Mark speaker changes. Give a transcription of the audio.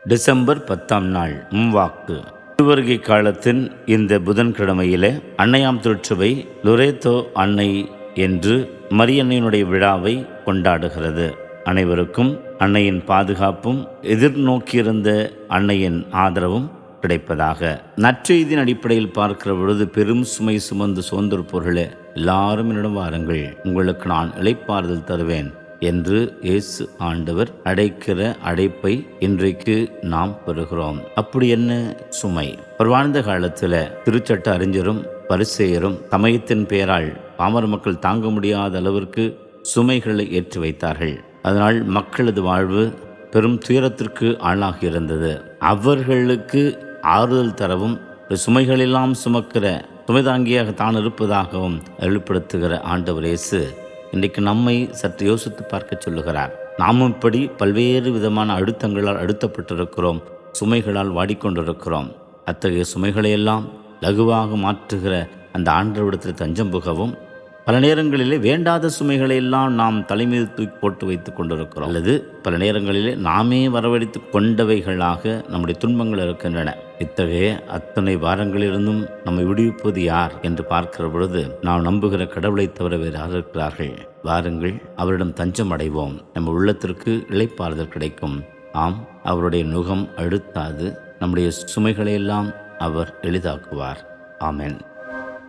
Speaker 1: December 10ஆம் நாள் வாக்கு. திருவருகை காலத்தின் இந்த புதன்கிழமையிலே அன்னையாம் திருச்சபை லொரேத்தோ அன்னை என்று மரியன்னையினுடைய விழாவை கொண்டாடுகிறது. அனைவருக்கும் அன்னையின் பாதுகாப்பும் எதிர்நோக்கியிருந்த அன்னையின் ஆதரவும் கிடைப்பதாக. நற்செய்தியின் அடிப்படையில் பார்க்கிற பொழுது, பெரும் சுமை சுமந்து சோர்ந்திருப்பவர்களே எல்லாரும் என்னிடம் வாருங்கள், உங்களுக்கு நான் இளைப்பாறுதல் தருவேன் என்று இயேசு ஆண்டவர் அடைக்கிற அடைப்பை இன்றைக்கு நாம் பெறுகிறோம். அப்படி என்ன சுமை? ஒரு வாழ்ந்த காலத்தில் திருச்சட்ட அறிஞரும் பரிசேயரும் சமயத்தின் பெயரால் பாமர மக்கள் தாங்க முடியாத அளவிற்கு சுமைகளை ஏற்றி வைத்தார்கள். அதனால் மக்களது வாழ்வு பெரும் துயரத்திற்கு ஆளாகி இருந்தது. அவர்களுக்கு ஆறுதல் தரவும் சுமைகளெல்லாம் சுமக்கிற சுமைதாங்கியாக தான் இருப்பதாகவும் வெளிப்படுத்துகிற ஆண்டவர் இயேசு இன்றைக்கு நம்மை சற்று யோசித்து பார்க்க சொல்லுகிறார். நாமும் இப்படி பல்வேறு விதமான அழுத்தங்களால் அழுத்தப்பட்டிருக்கிறோம், சுமைகளால் வாடிக்கொண்டிருக்கிறோம். அத்தகைய சுமைகளையெல்லாம் லகுவாக மாற்றுகிற அந்த ஆண்டவரிடத்தில் தஞ்சம் புகவும், பல நேரங்களிலே வேண்டாத சுமைகளை எல்லாம் நாம் தலைமீது தூக்கி போட்டு வைத்து கொண்டிருக்கிறோம். அல்லது பல நேரங்களிலே நாமே வரவழைத்து கொண்டவைகளாக நம்முடைய துன்பங்கள் இருக்கின்றன. இத்தகைய அத்தனை வாரங்களிலிருந்தும் நம்மை விடுவிப்பது யார் என்று பார்க்கிற பொழுது, நாம் நம்புகிற கடவுளை தவிர வேறு யார் இருக்கிறார்கள்? வாருங்கள், அவரிடம் தஞ்சம் அடைவோம். நம்ம உள்ளத்திற்கு இளைப்பாறுதல் கிடைக்கும். ஆம், அவருடைய நுகம் அழுத்தாது, நம்முடைய சுமைகளையெல்லாம் அவர் எளிதாக்குவார். ஆமென்.